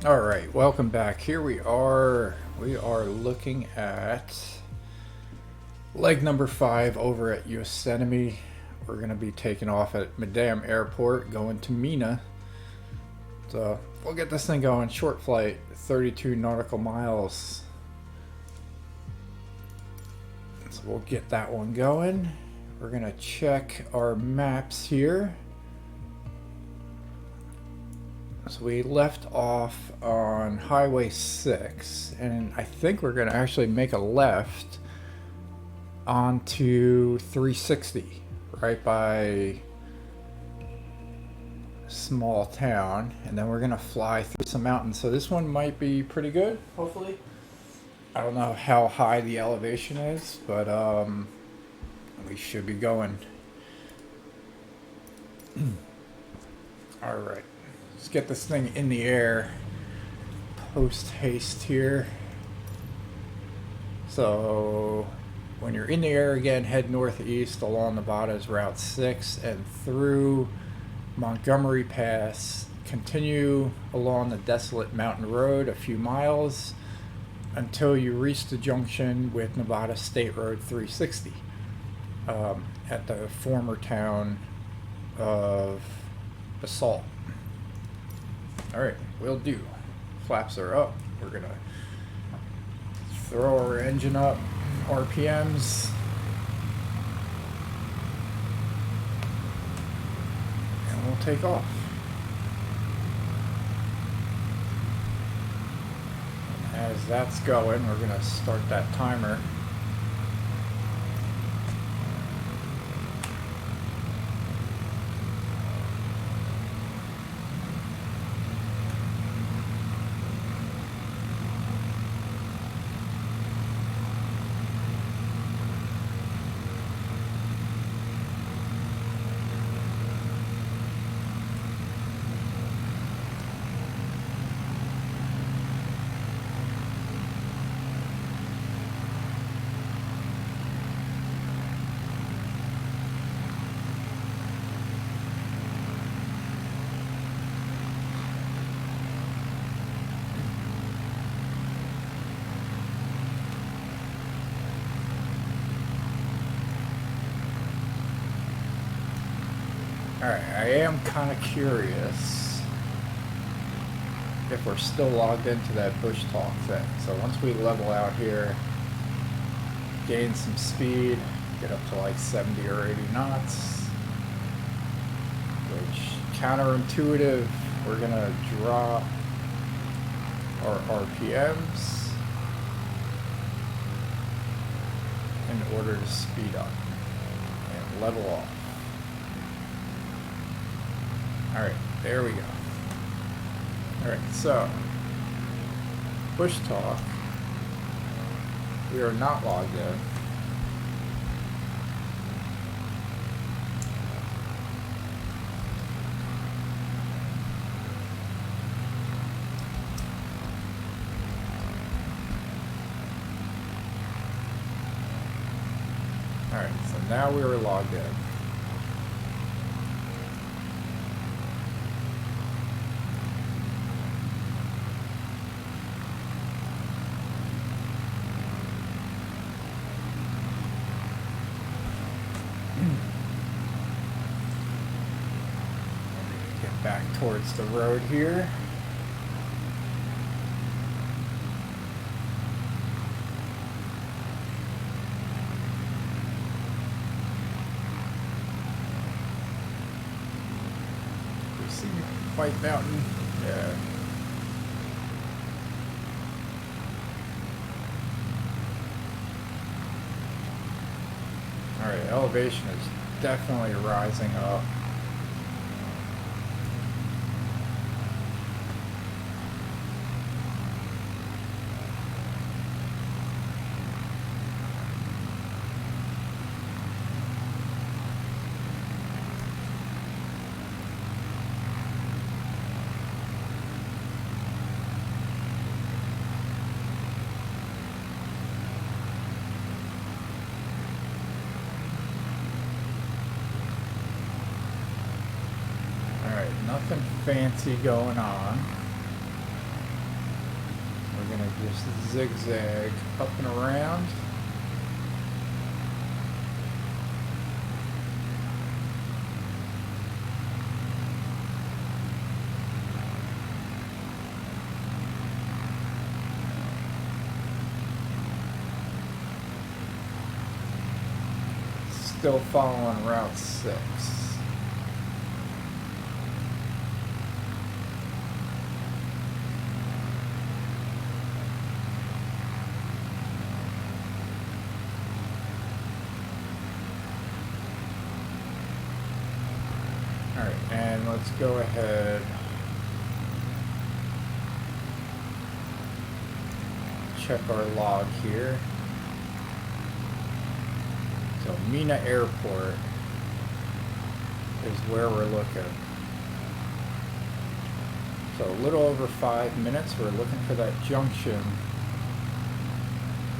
All right, welcome back. Here we are. We are looking at leg number 5 over at Yosemite. We're going to be taking off at Madame Airport, going to Mina. So we'll get this thing going. Short flight, 32 nautical miles. So we'll get that one going. We're going to check our maps here. So we left off on Highway 6, and I think we're going to actually make a left onto 360, right by small town, and then we're going to fly through some mountains. So this one might be pretty good, hopefully. I don't know how high the elevation is, but we should be going. All right. Let's get this thing in the air post haste here. So when you're in the air again, head northeast along Nevada's Route 6 and through Montgomery Pass. Continue along the desolate mountain road a few miles until you reach the junction with Nevada State Road 360 at the former town of Basalt. Alright, will do. Flaps are up. We're gonna throw our engine up, RPMs, and we'll take off. As that's going, we're gonna start that timer. Alright, I am kind of curious if we're still logged into that bush talk thing. So once we level out here, gain some speed, get up to like 70 or 80 knots, which counterintuitive, we're gonna drop our RPMs in order to speed up and level off. Alright, there we go. Alright, so push talk. We are not logged in. Alright, so now we are logged in. Back towards the road here. We see White Mountain. Yeah. Alright, elevation is definitely rising up. Nothing fancy going on. we're going to just zigzag up and around. Still following Route 6. Alright, and let's go ahead. Check our log here. So Mina Airport is where we're looking. So a little over 5 minutes, we're looking for that junction,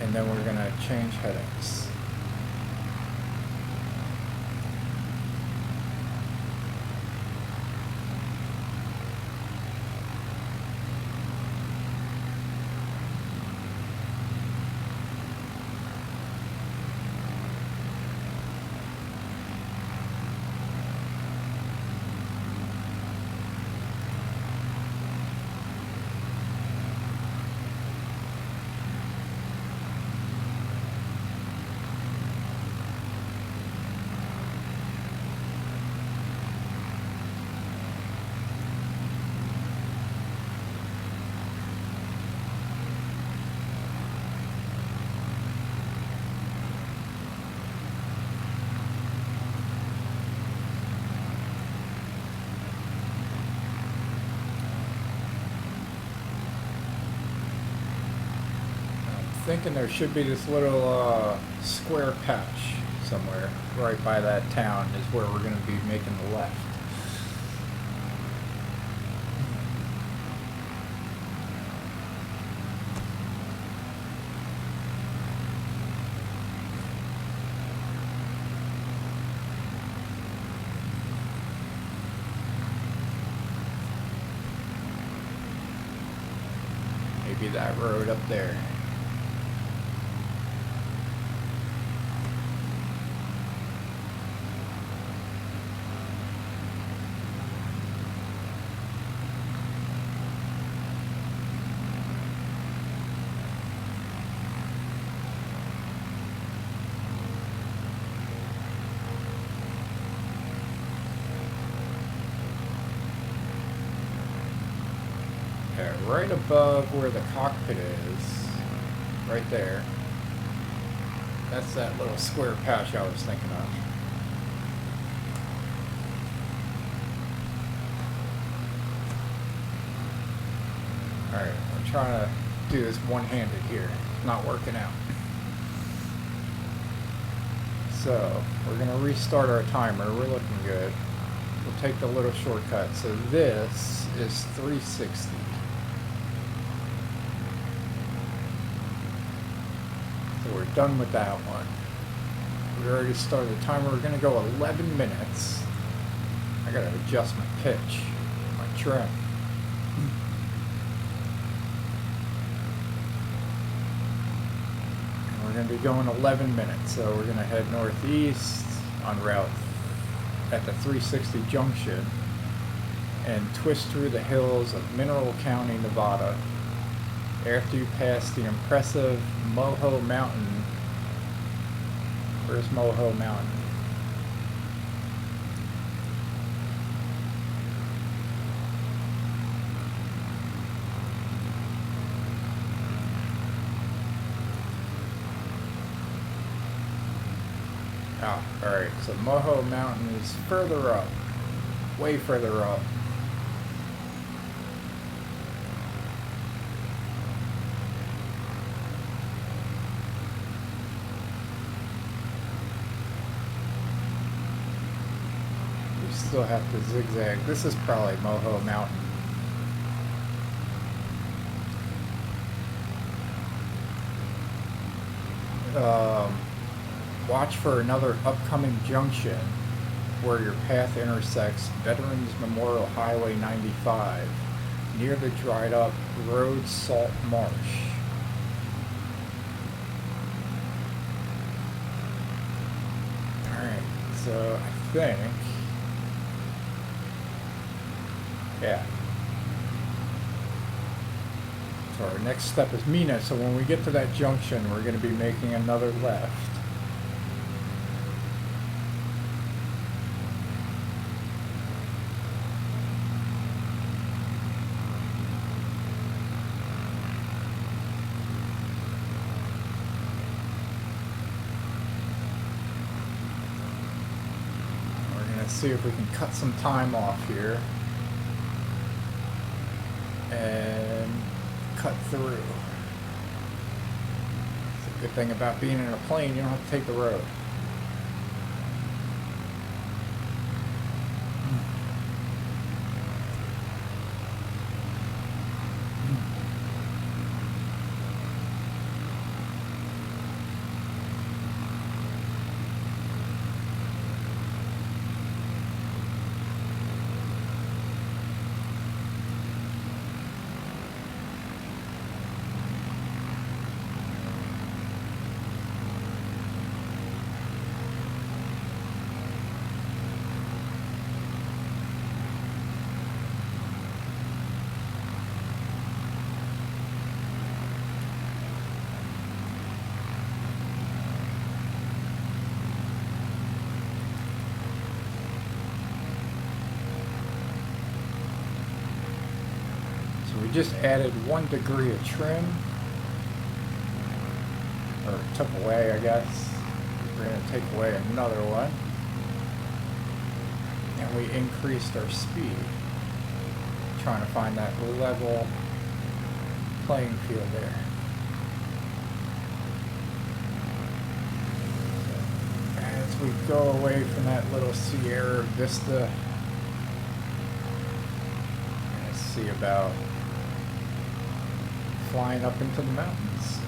and then we're going to change headings. Thinking there should be this little square patch somewhere right by that town is where we're going to be making the left. Maybe that road up there. Right above where the cockpit is, right there. That's that little square patch I was thinking of. Alright, I'm trying to do this one-handed here. It's not working out. So, we're going to restart our timer. We're looking good. We'll take the little shortcut. So this is 360. So we're done with that one. We already started the timer. We're going to go 11 minutes. I got to adjust my pitch, my trim. And we're going to be going 11 minutes. So we're going to head northeast on route at the 360 junction and twist through the hills of Mineral County, Nevada. After you pass the impressive Moho Mountain. Where's Moho Mountain? Ah, alright, so Moho Mountain is further up. Way further up. Still have to zigzag. This is probably Moho Mountain. Watch for another upcoming junction where your path intersects Veterans Memorial Highway 95 near the dried up road salt marsh. Alright, so I think, yeah. So our next step is Mina, so when we get to that junction, we're going to be making another left. See if we can cut some time off here and cut through. It's a good thing about being in a plane, you don't have to take the road. We just added 1 degree of trim, or took away, I guess. We're going to take away another one, and we increased our speed, trying to find that level playing field there. As we go away from that little Sierra Vista, we're going to see about flying up into the mountains.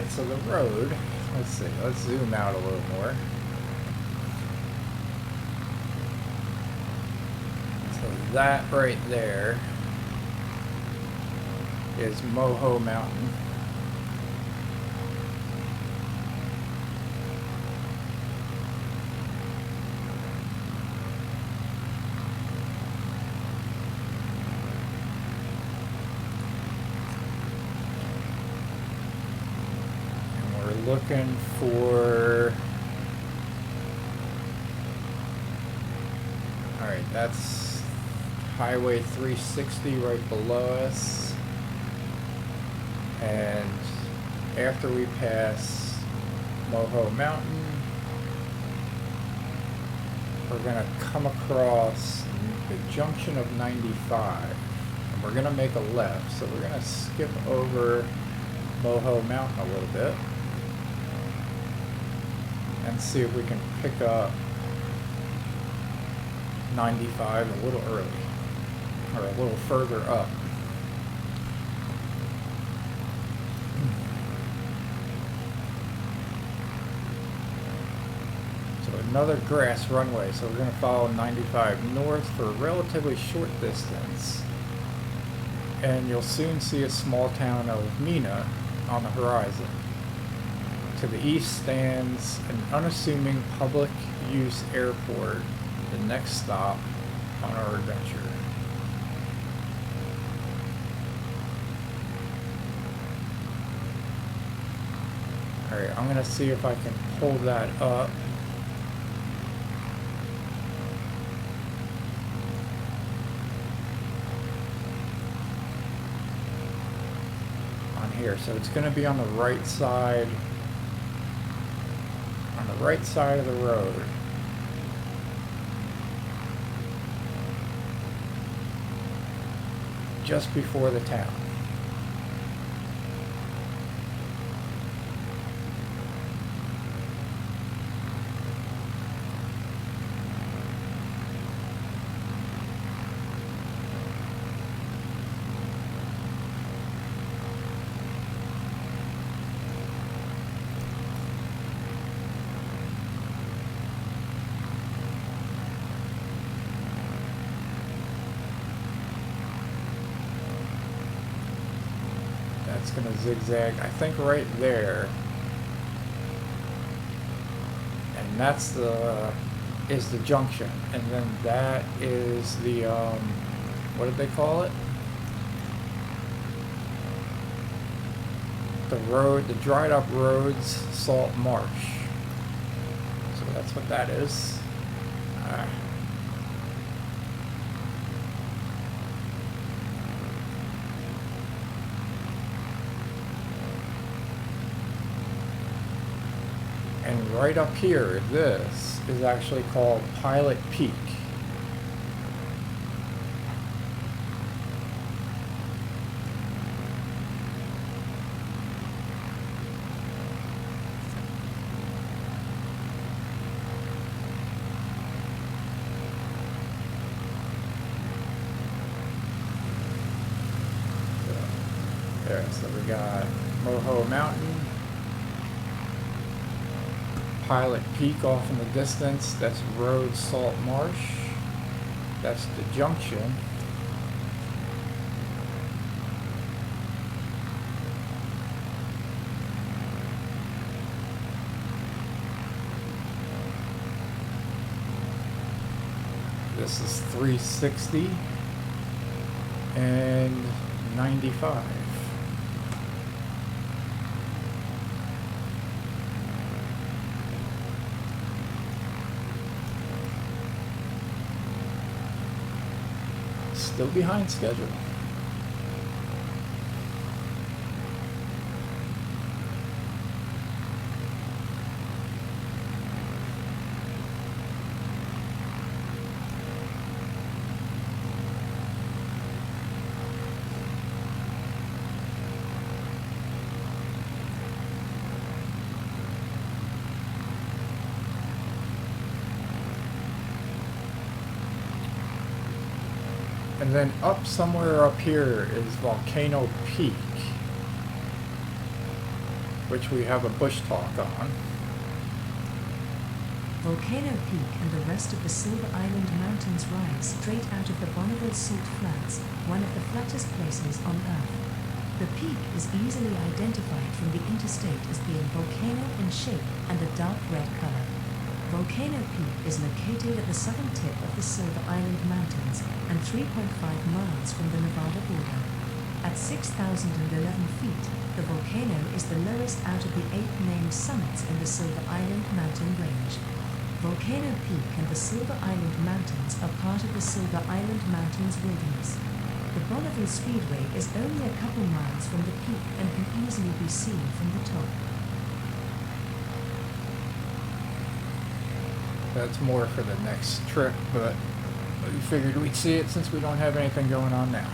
So the road, let's see, let's zoom out a little more. So that right there is Moho Mountain. Looking for Alright, that's Highway 360 right below us. And after we pass Moho Mountain, we're going to come across the junction of 95. And we're going to make a left. So we're going to skip over Moho Mountain a little bit and see if we can pick up 95 a little early, or a little further up. So another grass runway, so we're going to follow 95 north for a relatively short distance, and you'll soon see a small town of Mina on the horizon. To the east stands an unassuming public use airport, the next stop on our adventure. Alright, I'm gonna see if I can pull that up. On here, so it's gonna be on the right side. On the right side of the road. Just before the town. It's going to zigzag, I think, right there, and that's the junction, and then that is the what did they call it? The road, the dried up roads, salt marsh. So that's what that is. And right up here, this is actually called Pilot Peak. There, so we got Moho Mountain. Pilot Peak off in the distance, that's Road Salt Marsh, that's the junction. This is 360 and 95. Still behind schedule. And then up somewhere up here is Volcano Peak, which we have a bush talk on. Volcano Peak and the rest of the Silver Island Mountains rise straight out of the Bonneville Salt Flats, one of the flattest places on Earth. The peak is easily identified from the interstate as being volcano in shape and a dark red color. Volcano Peak is located at the southern tip of the Silver Island Mountains and 3.5 miles from the Nevada border. At 6,011 feet, the volcano is the lowest out of the 8 named summits in the Silver Island mountain range. Volcano Peak and the Silver Island Mountains are part of the Silver Island Mountains wilderness. The Bonneville Speedway is only a couple miles from the peak and can easily be seen from the top. That's more for the next trip, but we figured we'd see it since we don't have anything going on now.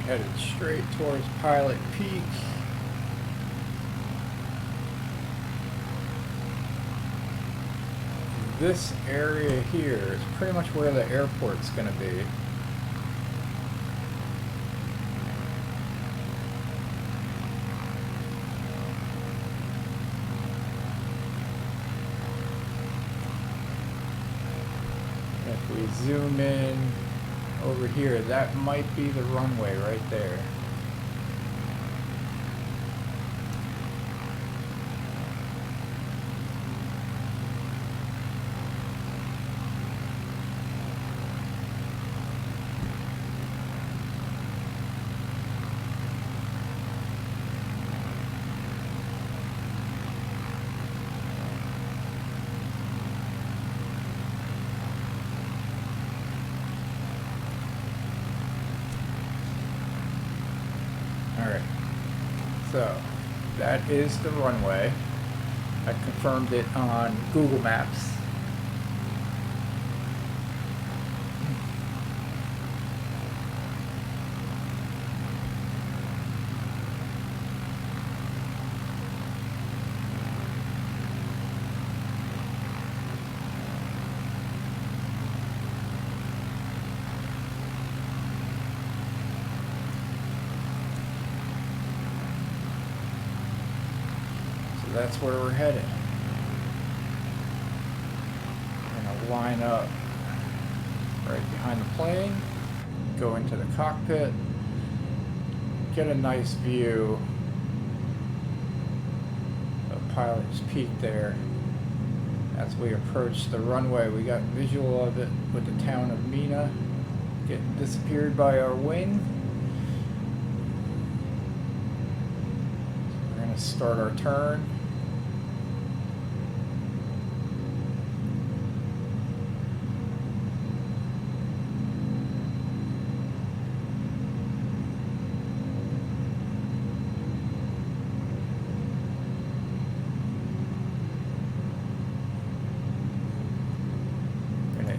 Headed straight towards Pilot Peak. This area here is pretty much where the airport's going to be. If we zoom in over here, that might be the runway right there. Alright, so that is the runway. I confirmed it on Google Maps. That's where we're headed. We're gonna line up right behind the plane, go into the cockpit, get a nice view of Pilot's Peak there. As we approach the runway, we got visual of it with the town of Mina getting disappeared by our wing. So we're gonna start our turn.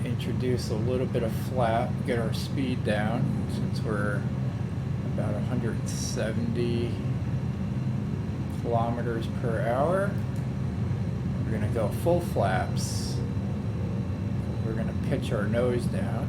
Introduce a little bit of flap, get our speed down since we're about 170 kilometers per hour. We're going to go full flaps. We're going to pitch our nose down.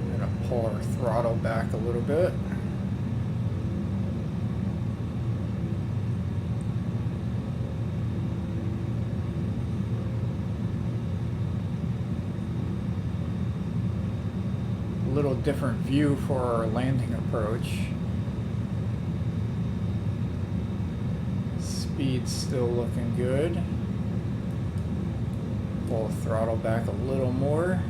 We're going to pull our throttle back a little bit. Little different view for our landing approach. Speed's still looking good. Pull the throttle back a little more.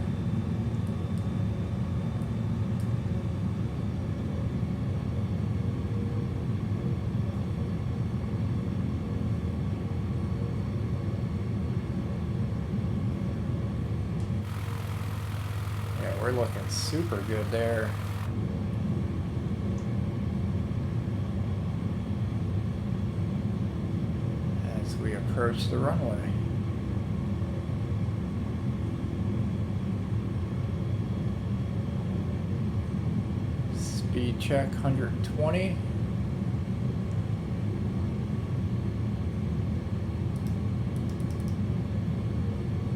Yeah, we're looking super good there. As we approach the runway. Speed check 120.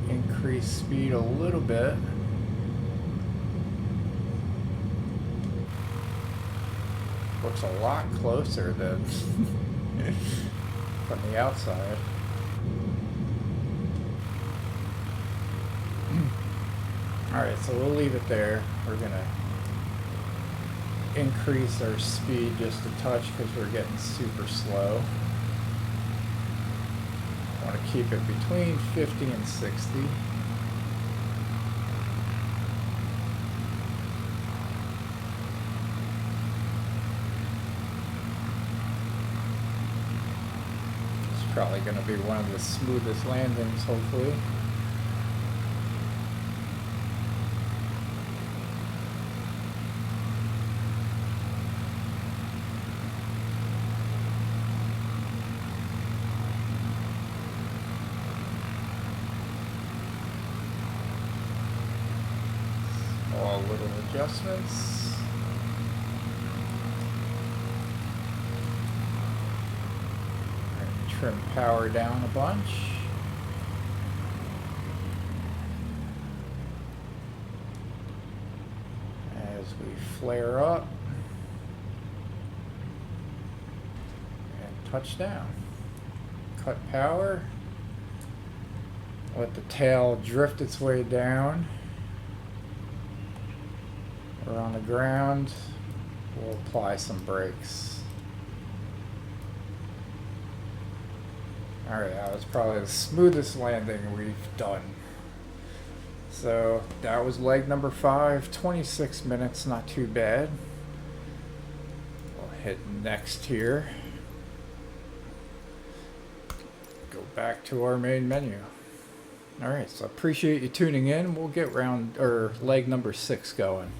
Increase speed a little bit. Looks a lot closer than from the outside. Alright, so we'll leave it there. We're gonna increase our speed just a touch because we're getting super slow. I want to keep it between 50 and 60. It's probably going to be one of the smoothest landings, hopefully. All little adjustments. Trim power down a bunch. As we flare up and touch down. Cut power. Let the tail drift its way down. We're on the ground. We'll apply some brakes. Alright, that was probably the smoothest landing we've done. So that was leg number 5, 26 minutes, not too bad. We'll hit next here. Go back to our main menu. Alright, so appreciate you tuning in. We'll get leg number 6 going.